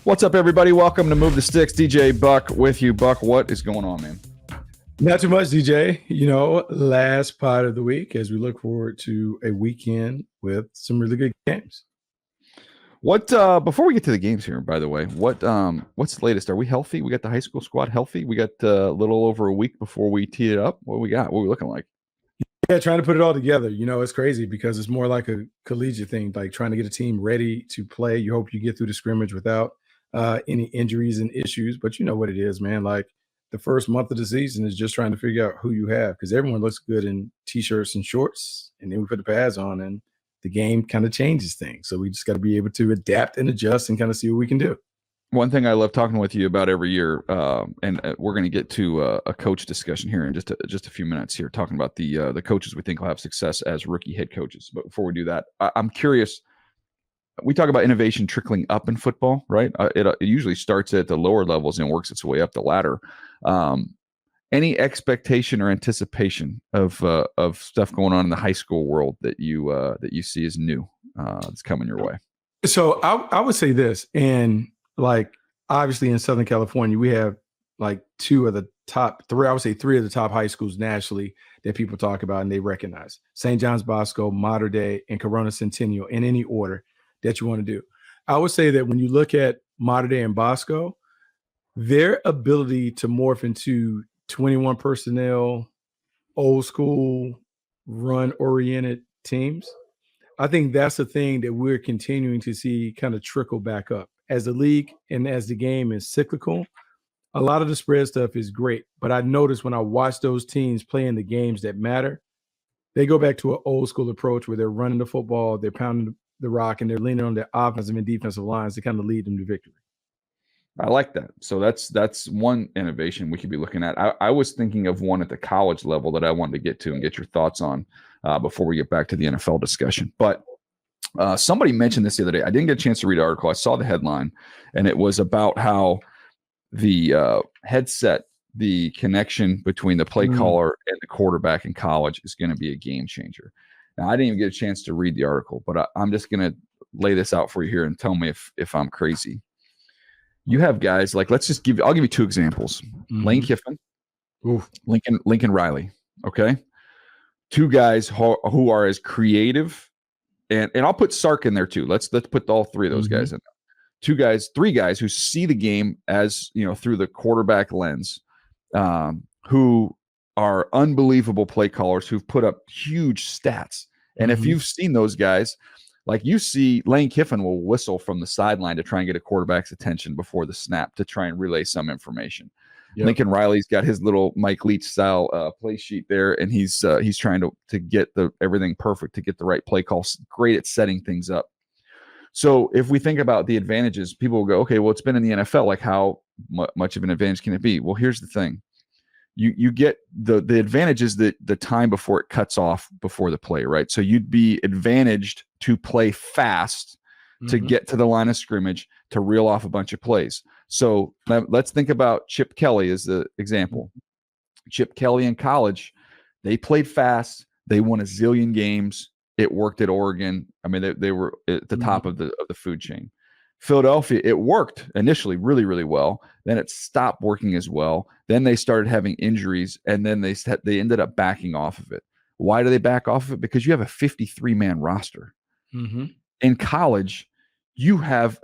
What's up, everybody? Welcome to Move the Sticks. DJ Buck with you. Buck, what is going on, man? Not too much, DJ. Last part of the week as we look forward to a weekend with some really good games. What before we get to the games here, by the way, what's the latest? Are we healthy? We got the high school squad healthy. We got a little over a week before we tee it up. What do we got? What are we looking like? Yeah, trying to put it all together. It's crazy because it's more like a collegiate thing, like trying to get a team ready to play. You hope you get through the scrimmage without any injuries and issues, but you know what it is, man. Like the first month of the season is just trying to figure out who you have because everyone looks good in t-shirts and shorts, and then we put the pads on and the game kind of changes things. So we just got to be able to adapt and adjust and kind of see what we can do. One thing I love talking with you about every year, and we're going to get to a coach discussion here in just a few minutes here, talking about the coaches we think will have success as rookie head coaches. But before we do that, I'm curious. We talk about innovation trickling up in football, right? It usually starts at the lower levels and works its way up the ladder. Any expectation or anticipation of stuff going on in the high school world that you see as new that's coming your way? So I would say this, and like obviously in Southern California, we have like two of the top three. I would say three of the top high schools nationally that people talk about and they recognize: St. John's Bosco, Mater Dei, and Corona Centennial in any order that you want to do. I would say that when you look at Mater Dei and Bosco, their ability to morph into 21 personnel, old school, run-oriented teams, I think that's the thing that we're continuing to see kind of trickle back up. As the league and as the game is cyclical, a lot of the spread stuff is great. But I noticed when I watch those teams playing the games that matter, they go back to an old school approach where they're running the football, they're pounding the rock, and they're leaning on their offensive and defensive lines to kind of lead them to victory. I like that. So that's one innovation we could be looking at. I was thinking of one at the college level that I wanted to get to and get your thoughts on before we get back to the NFL discussion. But somebody mentioned this the other day. I didn't get a chance to read the article. I saw the headline, and it was about how the headset, the connection between the play caller and the quarterback in college is going to be a game changer. Now, I didn't even get a chance to read the article, but I'm just going to lay this out for you here and tell me if I'm crazy. You have guys like, I'll give you two examples. Lane Kiffin, Lincoln Riley. Okay. Two guys who are as creative, and I'll put Sark in there too. Let's put all three of those guys in there. Three guys who see the game as, through the quarterback lens, who are unbelievable play callers who've put up huge stats. And if you've seen those guys, like you see Lane Kiffin will whistle from the sideline to try and get a quarterback's attention before the snap to try and relay some information. Yep. Lincoln Riley's got his little Mike Leach style play sheet there, and he's trying to get everything perfect, to get the right play call. Great at setting things up. So if we think about the advantages, people will go, okay, well, it's been in the NFL. Like how much of an advantage can it be? Well, here's the thing. You get the advantage is that the time before it cuts off before the play, right? So you'd be advantaged to play fast to get to the line of scrimmage to reel off a bunch of plays. So let's think about Chip Kelly as the example. Chip Kelly in college, they played fast. They won a zillion games. It worked at Oregon. I mean, they were at the top of the food chain. Philadelphia, it worked initially really, really well. Then it stopped working as well. Then they started having injuries, and then they ended up backing off of it. Why do they back off of it? Because you have a 53-man roster. In college, you have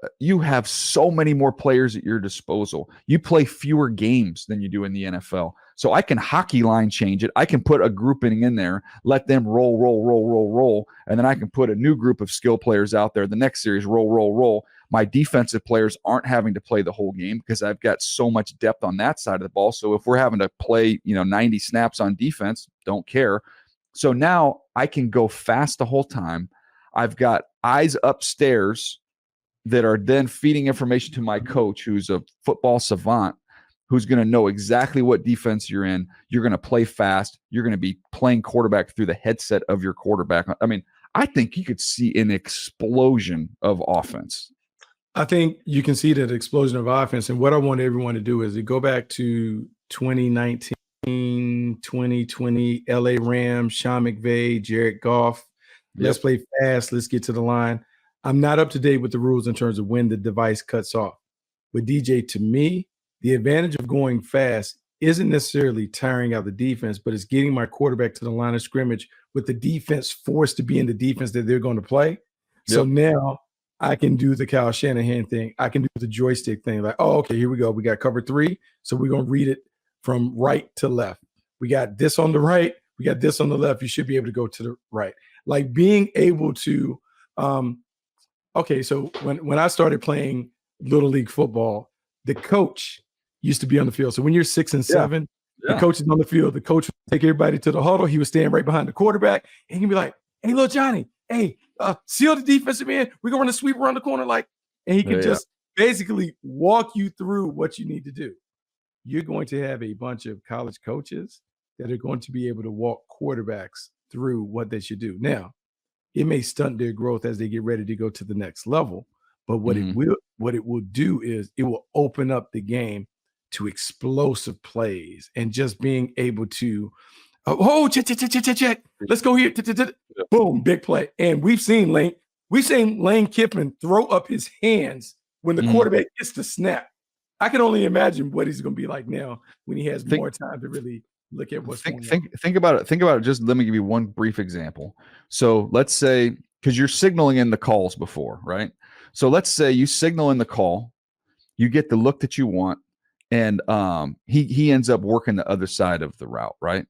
so many more players at your disposal. You play fewer games than you do in the NFL. So I can hockey line change it. I can put a grouping in there, let them roll, and then I can put a new group of skill players out there. The next series, roll. My defensive players aren't having to play the whole game because I've got so much depth on that side of the ball. So if we're having to play, 90 snaps on defense, don't care. So now I can go fast the whole time. I've got eyes upstairs that are then feeding information to my coach, who's a football savant, who's going to know exactly what defense you're in. You're going to play fast. You're going to be playing quarterback through the headset of your quarterback. I mean, I think you could see an explosion of offense. I think you can see that explosion of offense. And what I want everyone to do is to go back to 2019, 2020, LA Rams, Sean McVay, Jared Goff. Let's play fast. Let's get to the line. I'm not up to date with the rules in terms of when the device cuts off. But DJ, to me, the advantage of going fast isn't necessarily tiring out the defense, but it's getting my quarterback to the line of scrimmage with the defense forced to be in the defense that they're going to play. So now I can do the Kyle Shanahan thing. I can do the joystick thing. Like, oh, okay, here we go. We got cover 3. So we're going to read it from right to left. We got this on the right. We got this on the left. You should be able to go to the right. Like being able to, okay, so when I started playing Little League football, the coach used to be on the field. So when you're 6 and 7, the coach is on the field. The coach would take everybody to the huddle. He would stand right behind the quarterback, and he'd be like, "Hey, little Johnny, hey, seal the defensive end. We're going to sweep around the corner." Like, and he could just basically walk you through what you need to do. You're going to have a bunch of college coaches that are going to be able to walk quarterbacks through what they should do. Now, it may stunt their growth as they get ready to go to the next level, but what it will do is it will open up the game to explosive plays and just being able to, check. Let's go here. Boom, big play. And we've seen Lane Kiffin throw up his hands when the quarterback gets the snap. I can only imagine what he's going to be like now when he has more time to really look at what's going on. Think about it. Think about it. Just let me give you one brief example. So let's say, because you're signaling in the calls before, right? So let's say you signal in the call, you get the look that you want, and he ends up working the other side of the route, right?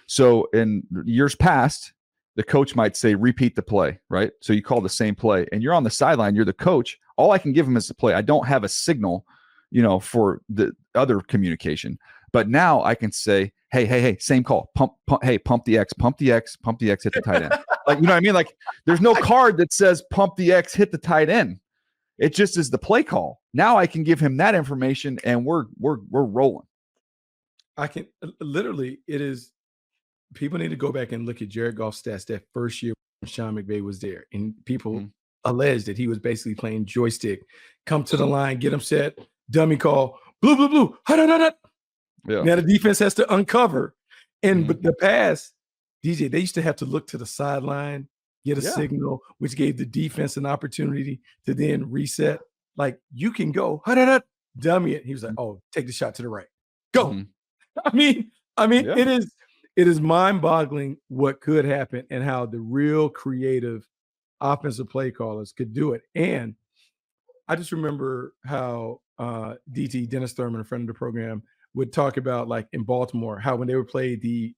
So in years past, the coach might say, repeat the play, right? So you call the same play, and you're on the sideline, you're the coach. All I can give him is the play. I don't have a signal, for the other communication. But now I can say, hey, same call. Pump the X, hit the tight end. Like, you know what I mean? Like, there's no card that says pump the X, hit the tight end. It just is the play call. Now I can give him that information, and we're rolling. I can literally. It is. People need to go back and look at Jared Goff's stats that first year when Sean McVay was there, and people allege that he was basically playing joystick. Come to the line, get him set, dummy call, blue. Yeah. Now the defense has to uncover, and but the pass, DJ, they used to have to look to the sideline, get a signal, which gave the defense an opportunity to then reset. Like, you can go, dummy it. He was like, oh, take the shot to the right. Go. I mean, it is mind-boggling what could happen and how the real creative offensive play callers could do it. And I just remember how DT, Dennis Thurman, a friend of the program, would talk about, like, in Baltimore, how when they would play the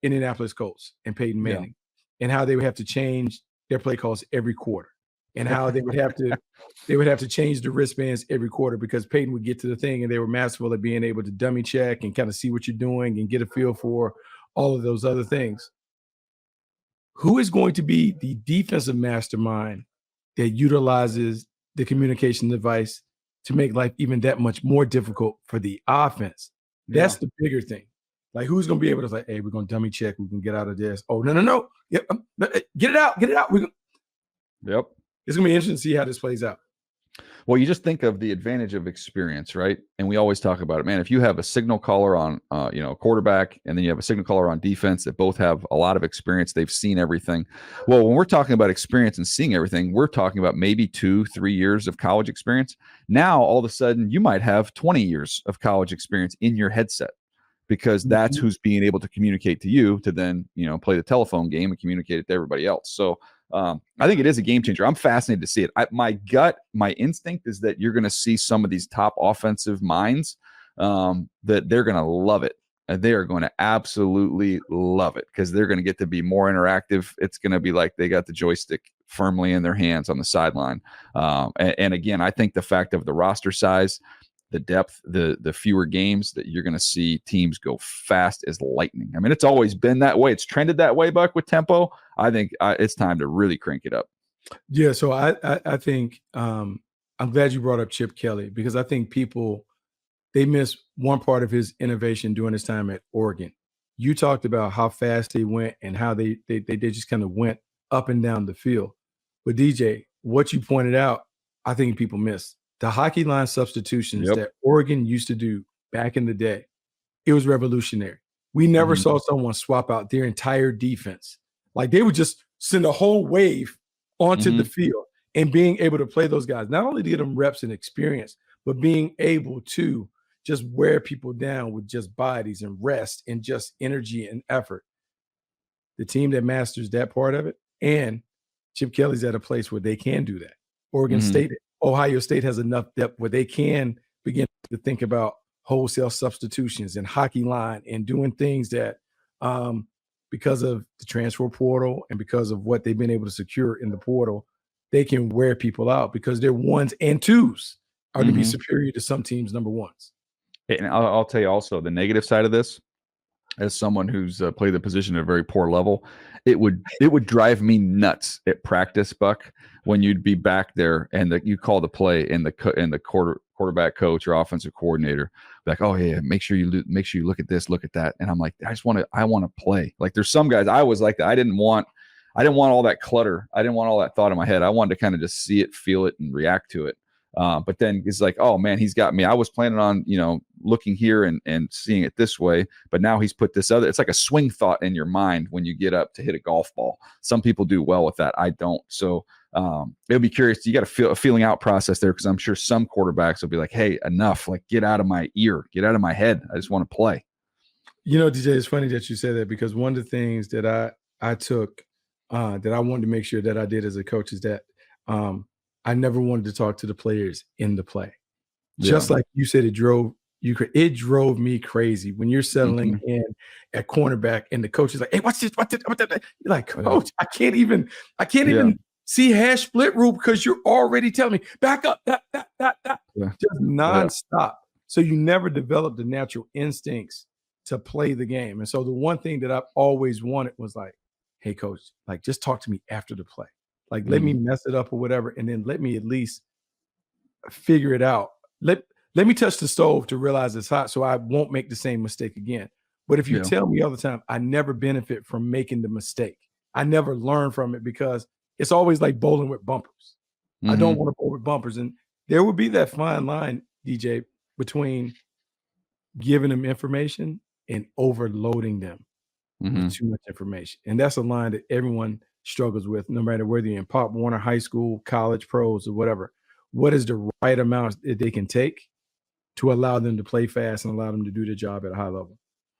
Indianapolis Colts and Peyton Manning, and how they would have to change their play calls every quarter, and how they would have to change the wristbands every quarter because Peyton would get to the thing, and they were masterful at being able to dummy check and kind of see what you're doing and get a feel for all of those other things. Who is going to be the defensive mastermind that utilizes the communication device to make life even that much more difficult for the offense? That's the bigger thing. Like, who's going to be able to say, hey, we're going to dummy check. We can get out of this. Oh, no. Yep. Get it out. Yep. It's going to be interesting to see how this plays out. Well, you just think of the advantage of experience, right? And we always talk about it, man. If you have a signal caller on, quarterback, and then you have a signal caller on defense that both have a lot of experience, they've seen everything. Well, when we're talking about experience and seeing everything, we're talking about maybe 2-3 years of college experience. Now, all of a sudden, you might have 20 years of college experience in your headset, because that's who's being able to communicate to you to then, play the telephone game and communicate it to everybody else. So I think it is a game changer. I'm fascinated to see it. My instinct is that you're going to see some of these top offensive minds that they're going to love it. And they are going to absolutely love it because they're going to get to be more interactive. It's going to be like they got the joystick firmly in their hands on the sideline. And again, I think the fact of the roster size, the depth, the fewer games, that you're going to see teams go fast as lightning. I mean, it's always been that way. It's trended that way, Buck, with tempo. I think it's time to really crank it up. Yeah, so I think I'm glad you brought up Chip Kelly, because I think they miss one part of his innovation during his time at Oregon. You talked about how fast they went and how they just kind of went up and down the field. But DJ, what you pointed out, I think people missed. The hockey line substitutions that Oregon used to do back in the day, it was revolutionary. We never saw someone swap out their entire defense. Like, they would just send a whole wave onto the field, and being able to play those guys, not only to get them reps and experience, but being able to just wear people down with just bodies and rest and just energy and effort. The team that masters that part of it, and Chip Kelly's at a place where they can do that. Oregon State, Ohio State has enough depth where they can begin to think about wholesale substitutions and hockey line and doing things that because of the transfer portal and because of what they've been able to secure in the portal, they can wear people out because their ones and twos are going to be superior to some teams' number ones. And I'll tell you also the negative side of this, as someone who's played the position at a very poor level, it would drive me nuts at practice, Buck, when you'd be back there and you call the play and the quarterback coach or offensive coordinator like, oh yeah, make sure you look at this, look at that, and I'm like, I want to play. Like there's some guys I was like that. I didn't want all that clutter. I didn't want all that thought in my head. I wanted to kind of just see it, feel it, and react to it. But then it's like, oh man, he's got me. I was planning on, looking here and seeing it this way, but now he's put this other. It's like a swing thought in your mind when you get up to hit a golf ball. Some people do well with that. I don't. So it'll be curious. You got to feel a feeling out process there, because I'm sure some quarterbacks will be like, hey, enough. Like, get out of my ear, get out of my head. I just want to play. DJ, it's funny that you say that, because one of the things that I took that I wanted to make sure that I did as a coach is that I never wanted to talk to the players in the play. Just like you said, it drove me crazy when you're settling in at cornerback and the coach is like, hey, what's this? What's that? You're like, coach, I can't even see hash split rule because you're already telling me back up, that. Just nonstop. So you never develop the natural instincts to play the game. And so the one thing that I've always wanted was like, hey, coach, like just talk to me after the play. Like, let me mess it up or whatever, and then let me at least figure it out. Let me touch the stove to realize it's hot so I won't make the same mistake again. But if you tell me all the time, I never benefit from making the mistake. I never learn from it because it's always like bowling with bumpers. I don't want to bowl with bumpers. And there would be that fine line, DJ, between giving them information and overloading them with too much information. And that's a line that everyone struggles with, no matter whether you're in Pop Warner, high school, college, pros, or whatever. What is the right amount that they can take to allow them to play fast and allow them to do their job at a high level?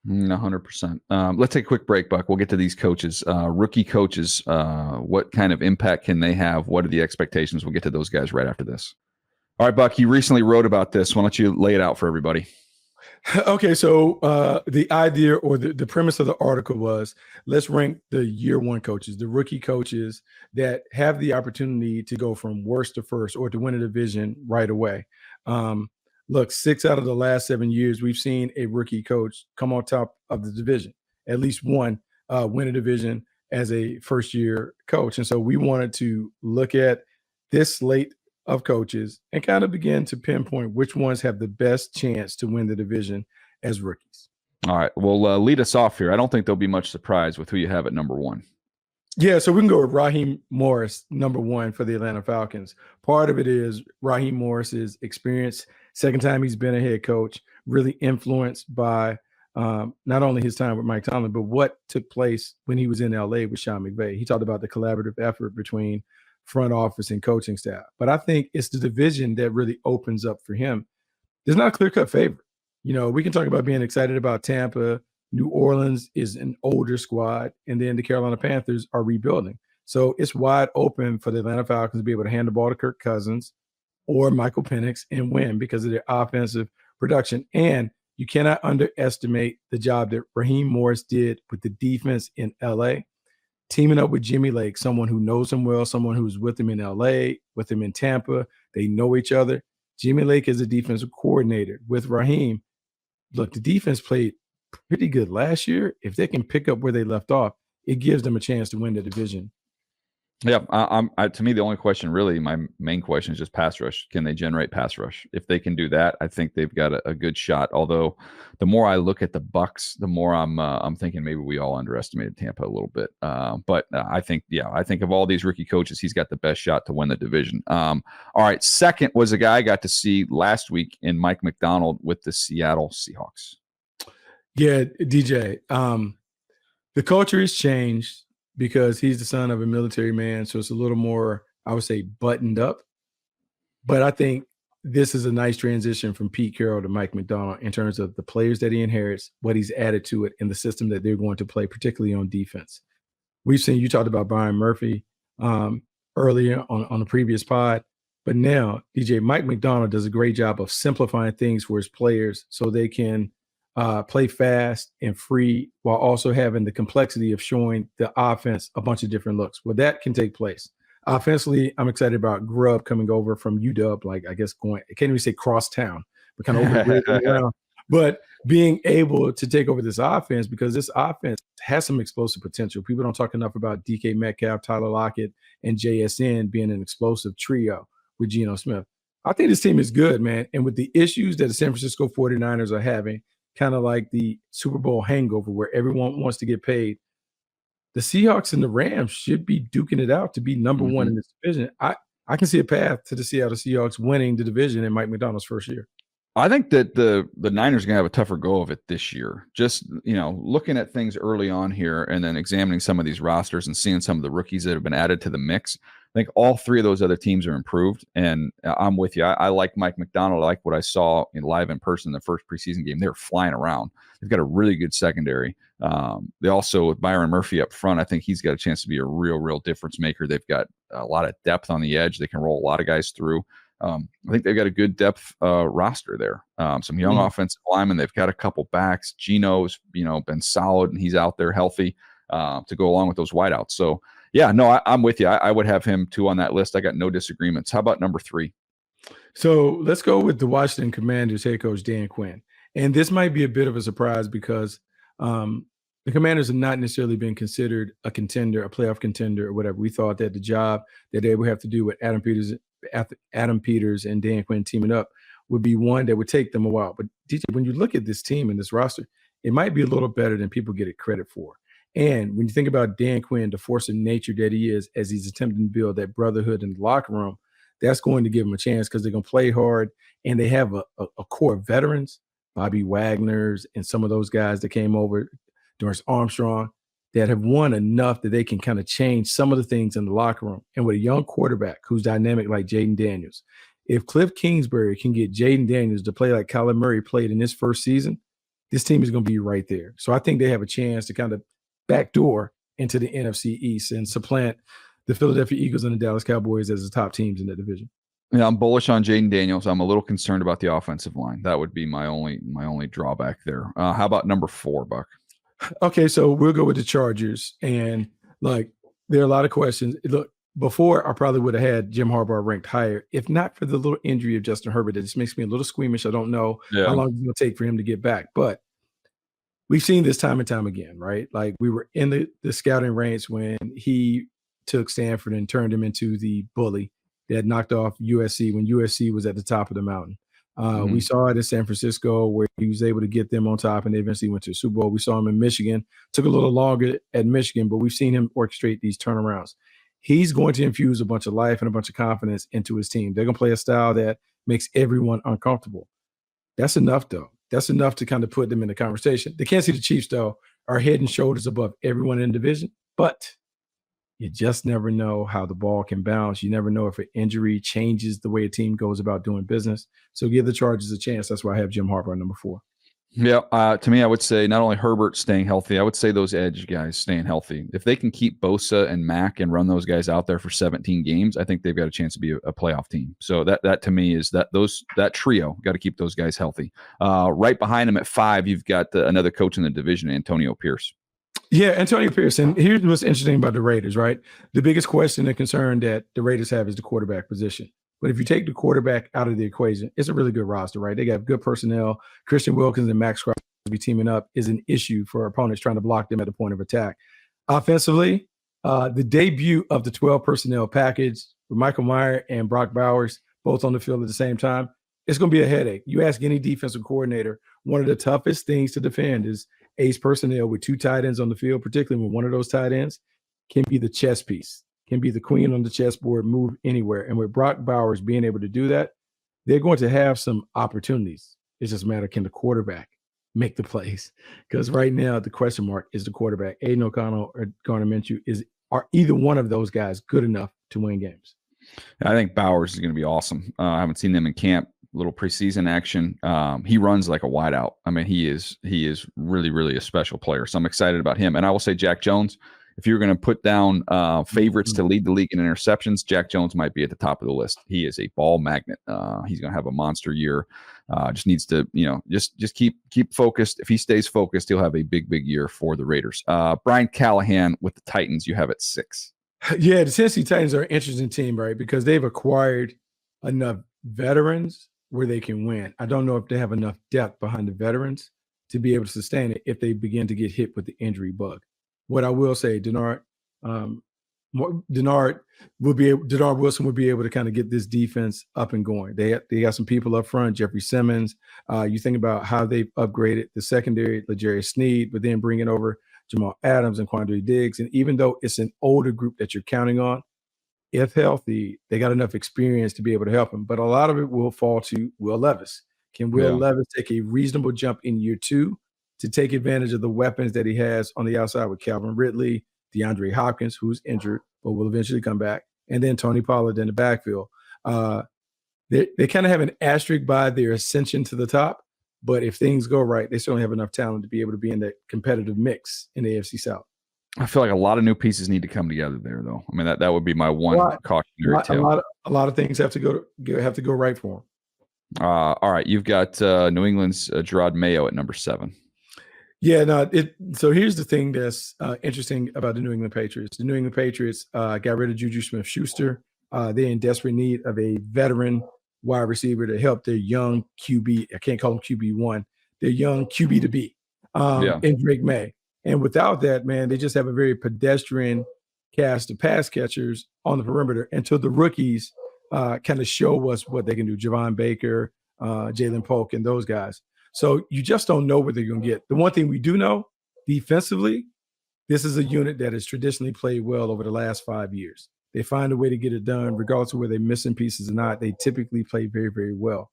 100%. Let's take a quick break, Buck. We'll get to these coaches, rookie coaches. What kind of impact can they have? What are the expectations? We'll get to those guys right after this. All right, Buck, you recently wrote about this. Why don't you lay it out for everybody? Okay, so the idea or the premise of the article was, let's rank the year one coaches, the rookie coaches that have the opportunity to go from worst to first or to win a division right away. Look, 6 out of the last 7 years, we've seen a rookie coach come on top of the division, at least one win a division as a first-year coach. And so we wanted to look at this slate of coaches and kind of begin to pinpoint which ones have the best chance to win the division as rookies. All right. Well, lead us off here. I don't think there'll be much surprise with who you have at number one. Yeah, so we can go with Raheem Morris, number one for the Atlanta Falcons. Part of it is Raheem Morris's experience, second time he's been a head coach, really influenced by not only his time with Mike Tomlin, but what took place when he was in LA with Sean McVay. He talked about the collaborative effort between front office and coaching staff. But I think it's the division that really opens up for him. There's not a clear-cut favorite. We can talk about being excited about Tampa. New Orleans is an older squad, and then the Carolina Panthers are rebuilding. So it's wide open for the Atlanta Falcons to be able to hand the ball to Kirk Cousins or Michael Penix and win because of their offensive production. And you cannot underestimate the job that Raheem Morris did with the defense in LA, teaming up with Jimmy Lake, someone who knows him well, someone who's with him in LA, with him in Tampa. They know each other. Jimmy Lake is a defensive coordinator with Raheem. Look, the defense played pretty good last year. If they can pick up where they left off, it gives them a chance to win the division. Yeah, to me, the only question, really, my main question is just pass rush. Can they generate pass rush? If they can do that, I think they've got a good shot. Although, the more I look at the Bucks, the more I'm thinking maybe we all underestimated Tampa a little bit. But I think of all these rookie coaches, he's got the best shot to win the division. All right, second was a guy I got to see last week in Mike McDonald with the Seattle Seahawks. Yeah, DJ. The culture has changed because he's the son of a military man. So it's a little more, I would say, buttoned up. But I think this is a nice transition from Pete Carroll to Mike McDonald in terms of the players that he inherits, what he's added to it, and the system that they're going to play, particularly on defense. We've seen, you talked about Byron Murphy earlier on the previous pod, but now DJ Mike McDonald does a great job of simplifying things for his players so they can play fast and free while also having the complexity of showing the offense a bunch of different looks. Well, that can take place. Offensively, I'm excited about Grubb coming over from UW, like I guess I can't even say cross town, but kind of over the bridge around. But being able to take over this offense, because this offense has some explosive potential. People don't talk enough about DK Metcalf, Tyler Lockett, and JSN being an explosive trio with Geno Smith. I think this team is good, man. And with the issues that the San Francisco 49ers are having, kind of like the Super Bowl hangover where everyone wants to get paid, the Seahawks and the Rams should be duking it out to be number one in this division. I can see a path to the Seattle Seahawks winning the division in Mike McDonald's first year. I think that the Niners are going to have a tougher go of it this year. Just, looking at things early on here and then examining some of these rosters and seeing some of the rookies that have been added to the mix. I think all three of those other teams are improved, and I'm with you. I like Mike McDonald. I like what I saw live in person in the first preseason game. They were flying around. They've got a really good secondary. They also, with Byron Murphy up front, I think he's got a chance to be a real difference maker. They've got a lot of depth on the edge. They can roll a lot of guys through. I think they've got a good depth roster there. Some young offensive linemen. They've got a couple backs. Geno's, been solid, and he's out there healthy to go along with those wideouts. So, yeah, no, I'm with you. I would have him too on that list. I got no disagreements. How about number 3? So let's go with the Washington Commanders head coach Dan Quinn. And this might be a bit of a surprise because the Commanders have not necessarily been considered a contender, a playoff contender or whatever. We thought that the job that they would have to do with Adam Peters and Dan Quinn teaming up would be one that would take them a while. But DJ, when you look at this team and this roster, it might be a little better than people get it credit for. And when you think about Dan Quinn, the force of nature that he is as he's attempting to build that brotherhood in the locker room, that's going to give him a chance because they're going to play hard. And they have a core of veterans, Bobby Wagner's and some of those guys that came over, Doris Armstrong, that have won enough that they can kind of change some of the things in the locker room. And with a young quarterback who's dynamic like Jaden Daniels, if Cliff Kingsbury can get Jaden Daniels to play like Kyler Murray played in his first season, this team is going to be right there. So I think they have a chance to kind of backdoor into the NFC East and supplant the Philadelphia Eagles and the Dallas Cowboys as the top teams in that division. Yeah, I'm bullish on Jaden Daniels. I'm a little concerned about the offensive line. That would be my only drawback there. How about number 4, Buck? Okay, so we'll go with the Chargers. And like, there are a lot of questions. Look, before I probably would have had Jim Harbaugh ranked higher, if not for the little injury of Justin Herbert. That just makes me a little squeamish. I don't know how long it's going to take for him to get back. But we've seen this time and time again, right? Like, we were in the scouting ranks when he took Stanford and turned him into the bully that knocked off USC when USC was at the top of the mountain. We saw it in San Francisco where he was able to get them on top and they eventually went to the Super Bowl. We saw him in Michigan. Took a little longer at Michigan, but we've seen him orchestrate these turnarounds. He's going to infuse a bunch of life and a bunch of confidence into his team. They're going to play a style that makes everyone uncomfortable. That's enough, though. That's enough to kind of put them in the conversation. The Kansas City Chiefs, though, are head and shoulders above everyone in the division, but you just never know how the ball can bounce. You never know if an injury changes the way a team goes about doing business. So give the Chargers a chance. That's why I have Jim Harbaugh number 4. Yeah, to me, I would say not only Herbert staying healthy, I would say those edge guys staying healthy. If they can keep Bosa and Mack and run those guys out there for 17 games, I think they've got a chance to be a playoff team. So that to me is that trio. Got to keep those guys healthy. Right behind them at 5, you've got another coach in the division, Antonio Pierce. Yeah, Antonio Pierce. And here's what's interesting about the Raiders, right? The biggest question and concern that the Raiders have is the quarterback position. But if you take the quarterback out of the equation, it's a really good roster, right? They got good personnel. Christian Wilkins and Max Crosby teaming up is an issue for opponents trying to block them at the point of attack. Offensively, the debut of the 12 personnel package with Michael Mayer and Brock Bowers both on the field at the same time, it's going to be a headache. You ask any defensive coordinator, one of the toughest things to defend is ace personnel with 2 tight ends on the field, particularly when one of those tight ends can be the chess piece, can be the queen on the chessboard, move anywhere. And with Brock Bowers being able to do that, they're going to have some opportunities. It's just a matter, can the quarterback make the plays? Because right now the question mark is the quarterback. Aiden O'Connell or Gardner Minshew, are either one of those guys good enough to win games? I think Bowers is going to be awesome. I haven't seen them in camp. Little preseason action. He runs like a wideout. I mean, he is really, really a special player. So I'm excited about him. And I will say Jack Jones. If you're going to put down favorites to lead the league in interceptions, Jack Jones might be at the top of the list. He is a ball magnet. He's going to have a monster year. Just needs to, just keep focused. If he stays focused, he'll have a big year for the Raiders. Brian Callahan with the Titans, you have at 6. Yeah, the Tennessee Titans are an interesting team, right? Because they've acquired enough veterans where they can win. I don't know if they have enough depth behind the veterans to be able to sustain it if they begin to get hit with the injury bug. What I will say, Denard Wilson will be able to kind of get this defense up and going. They got some people up front, Jeffrey Simmons. You think about how they've upgraded the secondary, L'Jarius Sneed, but then bringing over Jamal Adams and Quandre Diggs. And even though it's an older group that you're counting on, if healthy, they got enough experience to be able to help him. But a lot of it will fall to Will Levis. Can Will Levis take a reasonable jump in year 2 to take advantage of the weapons that he has on the outside with Calvin Ridley, DeAndre Hopkins, who's injured but will eventually come back, and then Tony Pollard in the backfield? They kind of have an asterisk by their ascension to the top, but if things go right, they certainly have enough talent to be able to be in that competitive mix in the AFC South. I feel like a lot of new pieces need to come together there, though. I mean, that would be my one cautionary tale. A lot of things have to go right for them. All right, you've got New England's Gerard Mayo at number 7. Yeah, no. So here's the thing that's interesting about the New England Patriots. The New England Patriots got rid of Juju Smith-Schuster. They're in desperate need of a veteran wide receiver to help their young QB. I can't call him QB1. Their young QB to be in Drake May. And without that, man, they just have a very pedestrian cast of pass catchers on the perimeter until the rookies kind of show us what they can do. Javon Baker, Jalen Polk, and those guys. So you just don't know what they're going to get. The one thing we do know, defensively, this is a unit that has traditionally played well over the last 5 years. They find a way to get it done, regardless of whether they're missing pieces or not. They typically play very, very well.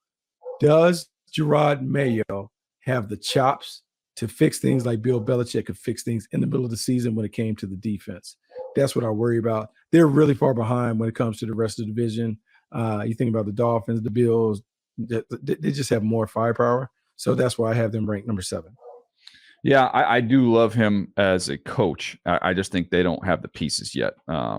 Does Gerard Mayo have the chops to fix things like Bill Belichick could fix things in the middle of the season when it came to the defense? That's what I worry about. They're really far behind when it comes to the rest of the division. You think about the Dolphins, the Bills, they just have more firepower. So that's why I have them ranked number 7. Yeah, I do love him as a coach. I just think they don't have the pieces yet.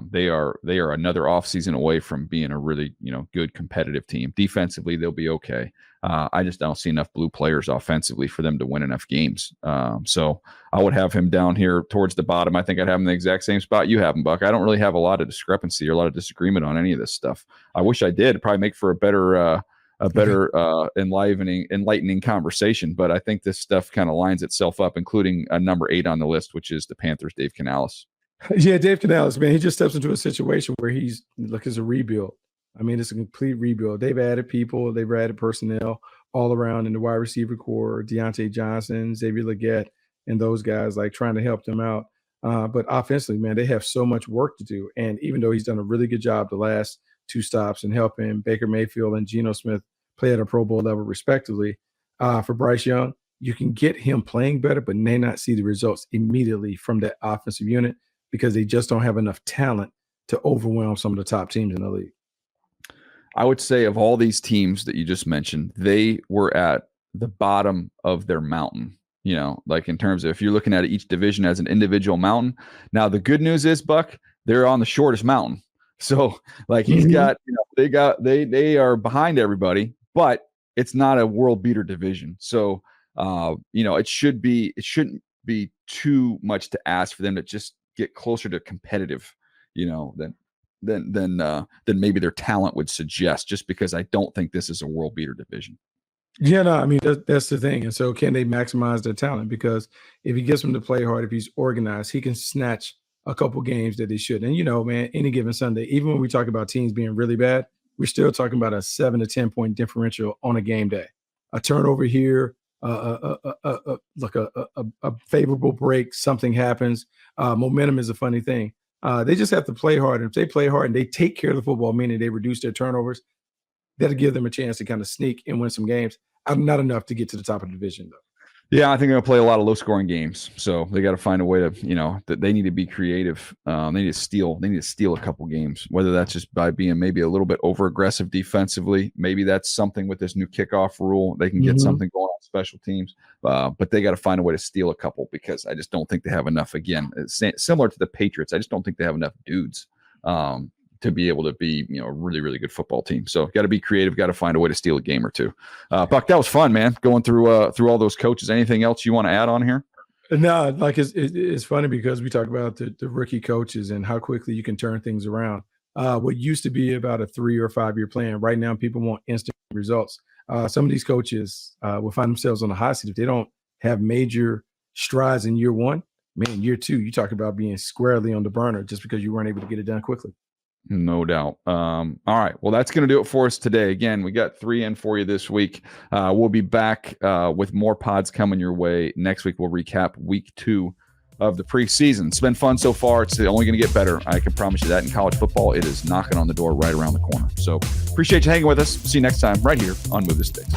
They are another offseason away from being a really good competitive team. Defensively, they'll be okay. I just don't see enough blue players offensively for them to win enough games. So I would have him down here towards the bottom. I think I'd have him in the exact same spot you have him, Buck. I don't really have a lot of discrepancy or a lot of disagreement on any of this stuff. I wish I did. It'd probably make for a better enlightening conversation. But I think this stuff kind of lines itself up, including number 8 on the list, which is the Panthers, Dave Canales. Yeah, Dave Canales, man, he just steps into a situation where it's a rebuild. I mean, it's a complete rebuild. They've added people, they've added personnel all around in the wide receiver core, Deontay Johnson, Xavier Legette, and those guys, like, trying to help them out. But offensively, man, they have so much work to do. And even though he's done a really good job the last 2 stops and helping Baker Mayfield and Geno Smith play at a Pro Bowl level respectively, for Bryce Young, you can get him playing better, but may not see the results immediately from that offensive unit because they just don't have enough talent to overwhelm some of the top teams in the league. I would say of all these teams that you just mentioned, they were at the bottom of their mountain, like in terms of if you're looking at each division as an individual mountain. Now, the good news is, Buck, they're on the shortest mountain. So like he's got, they are behind everybody, but it's not a world beater division. So, it shouldn't be too much to ask for them to just get closer to competitive, than maybe their talent would suggest, just because I don't think this is a world beater division. Yeah, no, I mean, that's the thing. And so can they maximize their talent? Because if he gets them to play hard, if he's organized, he can snatch a couple games that they should. And, man, any given Sunday, even when we talk about teams being really bad, we're still talking about a 7 to 10 point differential on a game day. A turnover here, a favorable break, something happens. Momentum is a funny thing. They just have to play hard. And if they play hard and they take care of the football, meaning they reduce their turnovers, that'll give them a chance to kind of sneak and win some games. Not enough to get to the top of the division, though. Yeah, I think they're going to play a lot of low-scoring games, so they got to find a way to, that they need to be creative. They need to steal. They need to steal a couple games, whether that's just by being maybe a little bit over-aggressive defensively. Maybe that's something with this new kickoff rule. They can get something going on special teams, but they got to find a way to steal a couple because I just don't think they have enough. Again, similar to the Patriots, I just don't think they have enough dudes to be able to be, a really, really good football team. So got to be creative, got to find a way to steal a game or two. Buck, that was fun, man, going through all those coaches. Anything else you want to add on here? No, like it's funny because we talk about the rookie coaches and how quickly you can turn things around. What used to be about a 3 or 5 year plan, right now people want instant results. Some of these coaches will find themselves on the hot seat if they don't have major strides in year one. Man, year two, you talk about being squarely on the burner just because you weren't able to get it done quickly. No doubt. All right. Well, that's going to do it for us today. Again, we got 3 in for you this week. We'll be back with more pods coming your way. Next week, we'll recap week 2 of the preseason. It's been fun so far. It's only going to get better. I can promise you that. In college football, it is knocking on the door right around the corner. So appreciate you hanging with us. See you next time right here on Move the Sticks.